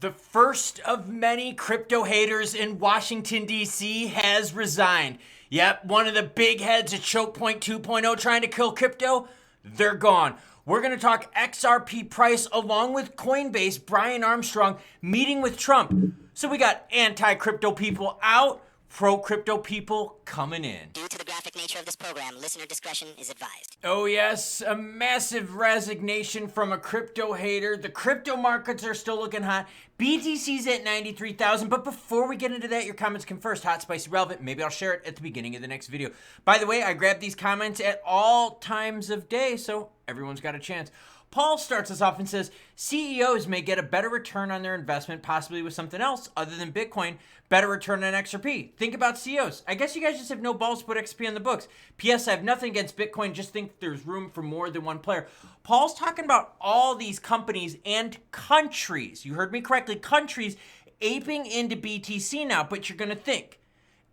The first of many crypto haters in Washington, D.C. has resigned. Yep, one of the big heads at Choke Point 2.0 trying to kill crypto, they're gone. We're going to talk XRP Price along with Coinbase, Brian Armstrong, meeting with Trump. So we got anti-crypto people out, pro-crypto people coming in. Due to the graphic nature of this program, listener discretion is advised. Oh yes, a massive resignation from a crypto hater. The crypto markets are still looking hot. BTC's at 93,000, but before we get into that, your comments come first. Hot, spicy, relevant. Maybe I'll share it at the beginning of the next video. By the way, I grab these comments at all times of day, so everyone's got a chance. Paul starts us off and says, CEOs may get a better return on their investment, possibly with something else other than Bitcoin, better return on XRP. Think about CEOs. I guess you guys just have no balls to put XP on the books. P.S. I have nothing against Bitcoin, just think there's room for more than one player. Paul's talking about all these companies and countries. You heard me correctly, countries aping into BTC now, but you're going to think,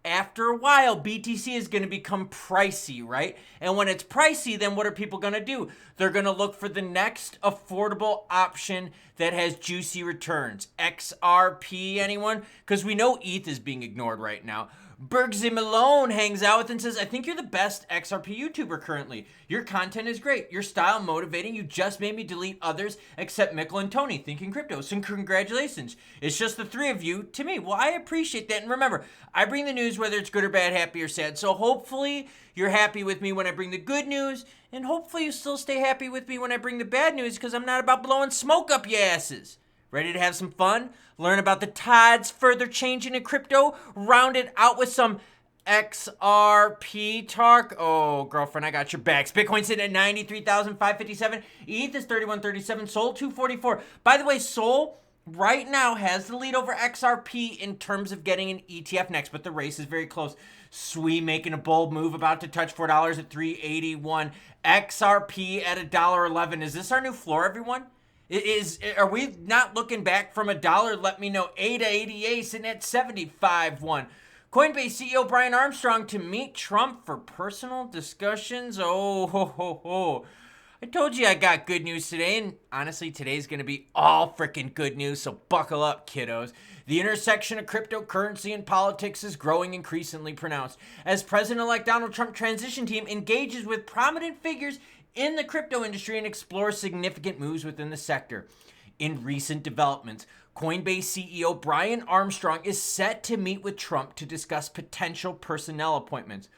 after a while, BTC is going to become pricey, right? And when it's pricey, then what are people going to do? They're going to look for the next affordable option that has juicy returns. XRP, anyone? Because we know ETH is being ignored right now. Bergsy Malone hangs out with and says, I think you're the best XRP YouTuber currently. Your content is great. Your style motivating. You just made me delete others except Mikkel and Tony thinking crypto. So congratulations. It's just the three of you to me. Well, I appreciate that. And remember, I bring the news whether it's good or bad, happy or sad. So hopefully you're happy with me when I bring the good news. And hopefully you still stay happy with me when I bring the bad news because I'm not about blowing smoke up your asses. Ready to have some fun? Learn about the tides further changing in crypto? Round it out with some XRP talk? Oh, girlfriend, I got your backs. Bitcoin sitting at 93,557. ETH is 3137. Sol 244. By the way, Sol right now has the lead over XRP in terms of getting an ETF next, but the race is very close. Sui making a bold move, about to touch $4 at 381. XRP at $1.11. Is this our new floor, everyone? Are we not looking back from $1? Let me know. ADA sitting at 75.1. Coinbase CEO Brian Armstrong to meet Trump for personal discussions. Oh, ho, ho, ho. I told you I got good news today, and honestly, today's going to be all freaking good news, so buckle up, kiddos. The intersection of cryptocurrency and politics is growing increasingly pronounced as President-elect Donald Trump transition team engages with prominent figures in the crypto industry and explore significant moves within the sector. In recent developments, Coinbase CEO Brian Armstrong is set to meet with Trump to discuss potential personnel appointments.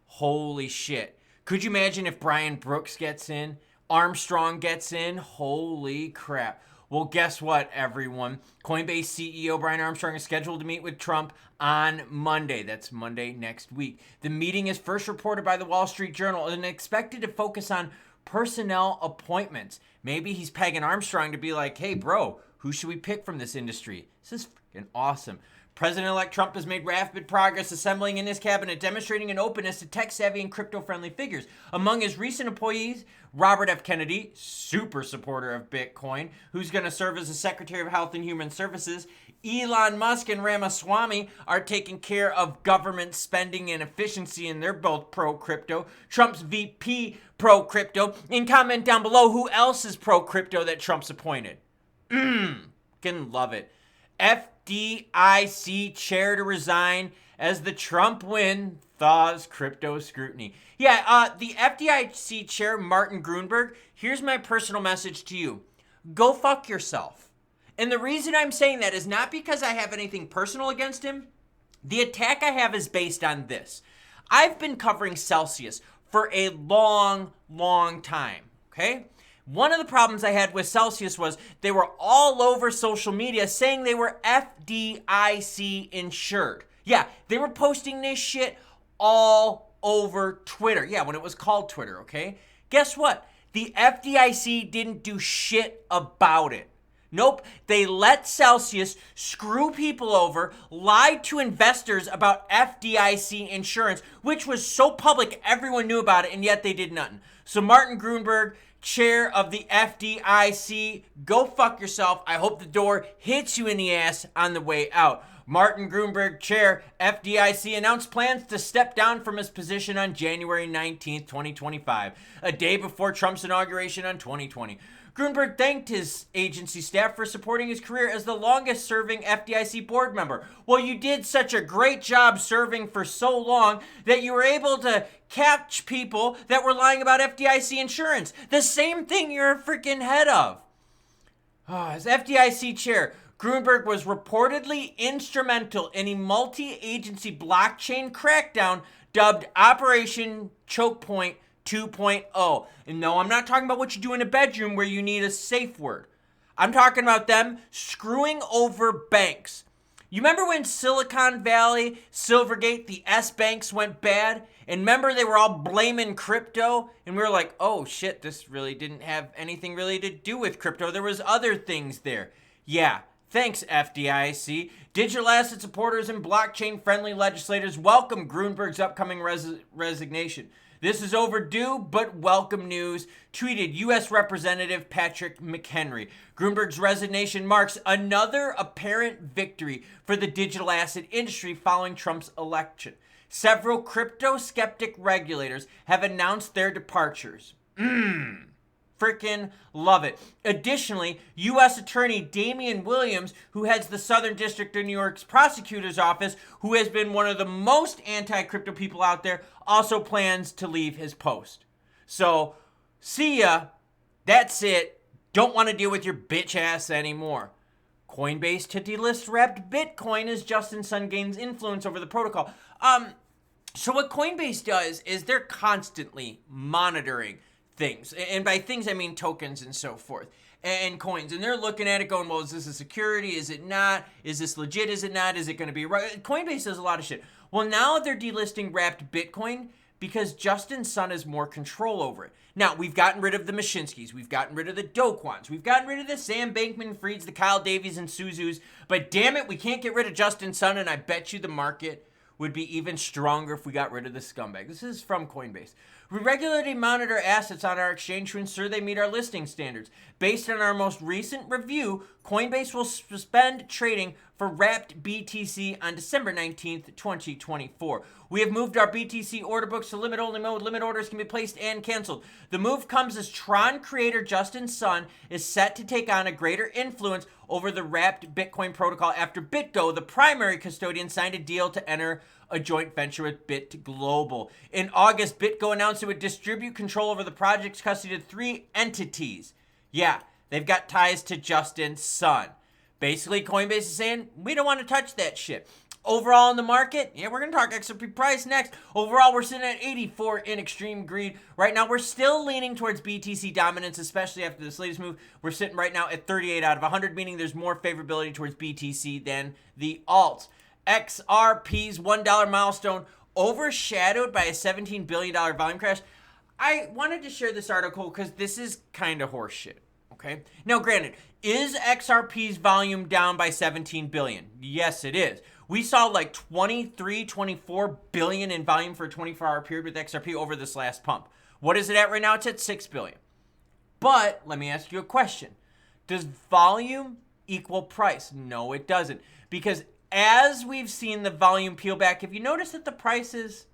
Holy shit. Could you imagine if Brian Brooks gets in, Armstrong gets in? Holy crap. Well, guess what, everyone? Coinbase CEO Brian Armstrong is scheduled to meet with Trump on Monday. That's Monday next week. The meeting is first reported by the Wall Street Journal and expected to focus on personnel appointments. Maybe he's pegging Armstrong to be like, hey, bro, who should we pick from this industry? This is freaking awesome. President-elect Trump has made rapid progress assembling in his cabinet, demonstrating an openness to tech-savvy and crypto-friendly figures. Among his recent employees, Robert F. Kennedy, super supporter of Bitcoin, who's going to serve as the Secretary of Health and Human Services. Elon Musk and Ramaswamy are taking care of government spending and efficiency, and they're both pro-crypto. Trump's VP, pro-crypto. And comment down below who else is pro-crypto that Trump's appointed. Can love it. FDIC Chair to resign as the Trump win thaws crypto scrutiny. Yeah, the FDIC Chair, Martin Gruenberg, here's my personal message to you. Go fuck yourself. And the reason I'm saying that is not because I have anything personal against him. The attack I have is based on this. I've been covering Celsius for a long, long time, okay? One of the problems I had with Celsius was they were all over social media saying they were FDIC insured. Yeah, they were posting this shit all over Twitter. Yeah, when it was called Twitter, okay? Guess what? The FDIC didn't do shit about it. Nope, they let Celsius screw people over, lied to investors about FDIC insurance, which was so public everyone knew about it, and yet they did nothing. So Martin Gruenberg, chair of the FDIC, go fuck yourself. I hope the door hits you in the ass on the way out. Martin Gruenberg, chair, FDIC, announced plans to step down from his position on January 19th, 2025, a day before Trump's inauguration on 2020. Gruenberg thanked his agency staff for supporting his career as the longest-serving FDIC board member. Well, you did such a great job serving for so long that you were able to catch people that were lying about FDIC insurance. The same thing you're a freaking head of. As FDIC chair, Gruenberg was reportedly instrumental in a multi-agency blockchain crackdown dubbed Operation Choke Point 2.0. And no, I'm not talking about what you do in a bedroom where you need a safe word. I'm talking about them screwing over banks. You remember when Silicon Valley, Silvergate, the S-banks went bad? And remember they were all blaming crypto? And we were like, oh shit, this really didn't have anything really to do with crypto. There was other things there. Yeah, thanks FDIC. Digital asset supporters and blockchain-friendly legislators welcome Gruenberg's upcoming resignation. This is overdue, but welcome news, tweeted U.S. Representative Patrick McHenry. Gruenberg's resignation marks another apparent victory for the digital asset industry following Trump's election. Several crypto-skeptic regulators have announced their departures. Freaking love it. Additionally, U.S. Attorney Damian Williams, who heads the Southern District of New York's prosecutor's office, who has been one of the most anti-crypto people out there, also plans to leave his post. So, see ya. That's it. Don't want to deal with your bitch ass anymore. Coinbase to delist wrapped Bitcoin as Justin Sun gains influence over the protocol. So what Coinbase does is they're constantly monitoring things. And by things, I mean tokens and so forth. And coins. And they're looking at it going, well, is this a security? Is it not? Is this legit? Is it not? Is it going to be right? Coinbase does a lot of shit. Well, now they're delisting wrapped Bitcoin because Justin Sun has more control over it. Now, we've gotten rid of the Mashinskis. We've gotten rid of the Do Kwons. We've gotten rid of the Sam Bankman-Frieds, the Kyle Davies, and Suzus. But damn it, we can't get rid of Justin Sun, and I bet you the market would be even stronger if we got rid of the scumbag. This is from Coinbase. We regularly monitor assets on our exchange to ensure they meet our listing standards. Based on our most recent review, Coinbase will suspend trading for wrapped BTC on December 19th, 2024. We have moved our BTC order books to limit-only mode. Limit orders can be placed and canceled. The move comes as Tron creator Justin Sun is set to take on a greater influence over the wrapped Bitcoin protocol after BitGo, the primary custodian, signed a deal to enter a joint venture with Bit Global. In August, BitGo announced it would distribute control over the project's custody to 3 entities. Yeah, they've got ties to Justin Sun. Basically, Coinbase is saying, we don't want to touch that shit. Overall in the market, yeah, we're going to talk XRP price next. Overall, we're sitting at 84 in extreme greed. Right now, we're still leaning towards BTC dominance, especially after this latest move. We're sitting right now at 38 out of 100, meaning there's more favorability towards BTC than the alts. XRP's $1 milestone overshadowed by a $17 billion volume crash. I wanted to share this article because this is kind of horseshit, okay? Now, granted, is XRP's volume down by 17 billion? Yes, it is. We saw like 23, 24 billion in volume for a 24-hour period with XRP over this last pump. What is it at right now? It's at 6 billion. But let me ask you a question. Does volume equal price? No, it doesn't. Because as we've seen the volume peel back, have you noticed that the price is,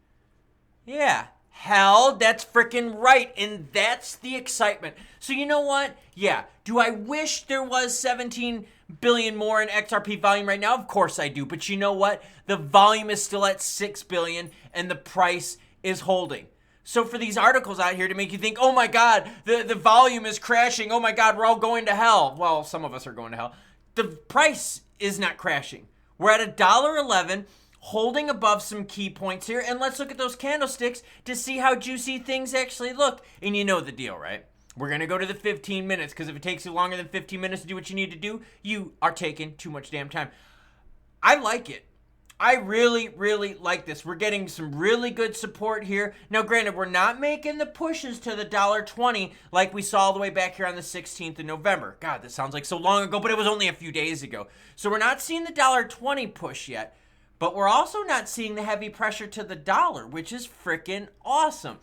yeah, hell, that's freaking right. And that's the excitement. So you know what? Yeah, do I wish there was 17 billion more in XRP volume right now? Of course I do. But you know what? The volume is still at 6 billion and the price is holding. So for these articles out here to make you think, oh my God, the volume is crashing. Oh my God, we're all going to hell. Well, some of us are going to hell. The price is not crashing. We're at $1.11, holding above some key points here. And let's look at those candlesticks to see how juicy things actually look. And you know the deal, right? We're going to go to the 15 minutes because if it takes you longer than 15 minutes to do what you need to do, you are taking too much damn time. I like it. I really, really like this. We're getting some really good support here. Now, granted, we're not making the pushes to the $1.20 like we saw all the way back here on the 16th of November. God, this sounds like so long ago, but it was only a few days ago. So we're not seeing the $1.20 push yet, but we're also not seeing the heavy pressure to the dollar, which is freaking awesome.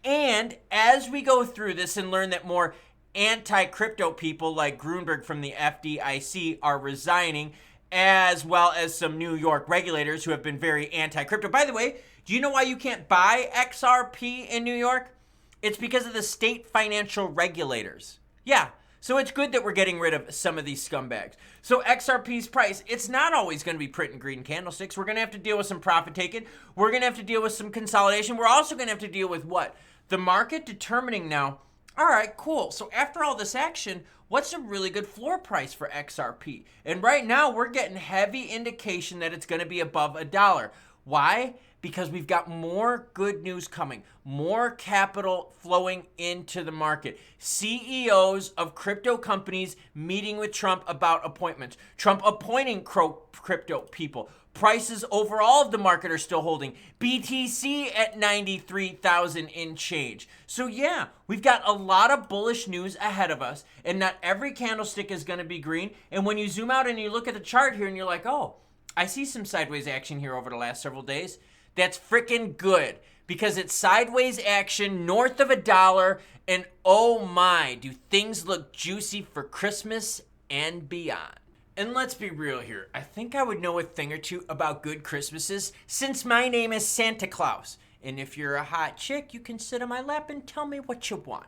And as we go through this and learn that more anti-crypto people like Gruenberg from the FDIC are resigning, as well as some New York regulators who have been very anti-crypto. By the way, do you know why you can't buy XRP in New York? It's because of the state financial regulators. Yeah, So it's good that we're getting rid of some of these scumbags. So XRP's price, it's not always going to be printing green candlesticks. We're going to have to deal with some profit taking. We're going to have to deal with some consolidation. We're also going to have to deal with what? The market determining now, all right, cool. So after all this action, what's a really good floor price for XRP? And right now we're getting heavy indication that it's going to be above $1. Why? Because we've got more good news coming, more capital flowing into the market. CEOs of crypto companies meeting with Trump about appointments. Trump appointing crypto people. Prices overall of the market are still holding. BTC at 93,000 in change. So yeah, we've got a lot of bullish news ahead of us, and not every candlestick is going to be green. And when you zoom out and you look at the chart here and you're like, oh, I see some sideways action here over the last several days. That's freaking good, because it's sideways action north of $1, and oh my, do things look juicy for Christmas and beyond. And let's be real here. I think I would know a thing or two about good Christmases, since my name is Santa Claus. And if you're a hot chick, you can sit on my lap and tell me what you want.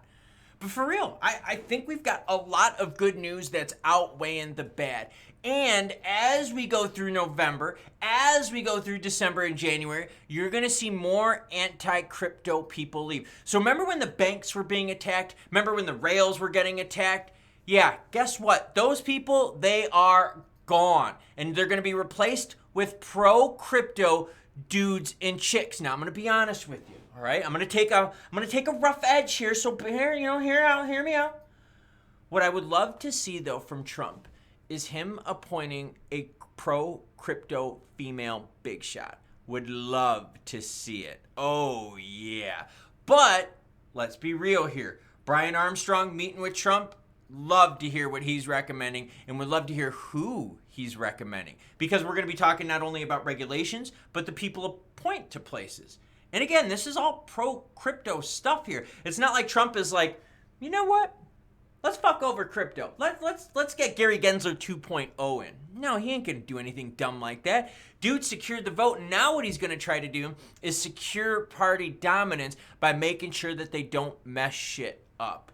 But for real, I think we've got a lot of good news that's outweighing the bad. And as we go through November, as we go through December and January, you're going to see more anti-crypto people leave. So remember when the banks were being attacked? Remember when the rails were getting attacked? Yeah, guess what? Those people, they are gone. And they're going to be replaced with pro-crypto dudes and chicks. Now, I'm going to be honest with you. All right, I'm gonna take a rough edge here. So hear me out. What I would love to see though from Trump is him appointing a pro crypto female big shot. Would love to see it. Oh yeah. But let's be real here. Brian Armstrong meeting with Trump. Love to hear what he's recommending, and would love to hear who he's recommending, because we're going to be talking not only about regulations, but the people appoint to places. And again, this is all pro-crypto stuff here. It's not like Trump is like, you know what? Let's fuck over crypto. Let's get Gary Gensler 2.0 in. No, he ain't going to do anything dumb like that. Dude secured the vote. Now what he's going to try to do is secure party dominance by making sure that they don't mess shit up.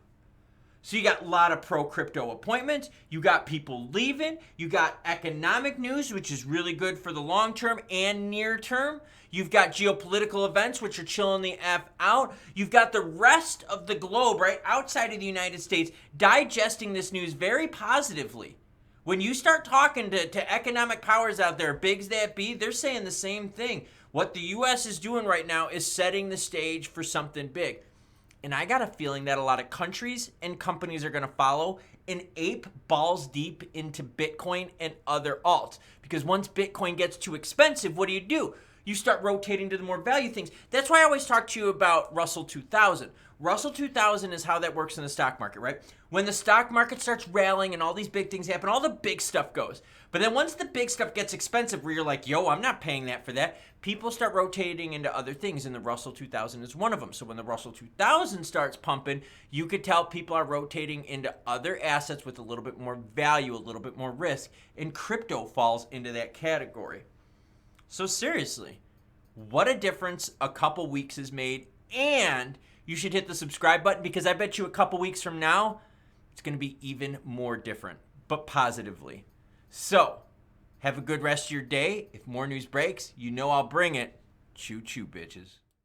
So you got a lot of pro-crypto appointments. You got people leaving. You got economic news, which is really good for the long term and near term. You've got geopolitical events, which are chilling the F out. You've got the rest of the globe, right, outside of the United States, digesting this news very positively. When you start talking to economic powers out there, bigs that be, they're saying the same thing. What the U.S. is doing right now is setting the stage for something big. And I got a feeling that a lot of countries and companies are going to follow and ape balls deep into Bitcoin and other alts. Because once Bitcoin gets too expensive, what do? You start rotating to the more value things. That's why I always talk to you about Russell 2000. Russell 2000 is how that works in the stock market, right? When the stock market starts rallying and all these big things happen, all the big stuff goes. But then once the big stuff gets expensive, where you're like, yo, I'm not paying that for that, people start rotating into other things, and the Russell 2000 is one of them. So when the Russell 2000 starts pumping, you could tell people are rotating into other assets with a little bit more value, a little bit more risk, and crypto falls into that category. So seriously, what a difference a couple weeks has made. And you should hit the subscribe button, because I bet you a couple weeks from now, it's going to be even more different, but positively. So have a good rest of your day. If more news breaks, you know I'll bring it. Choo choo, bitches.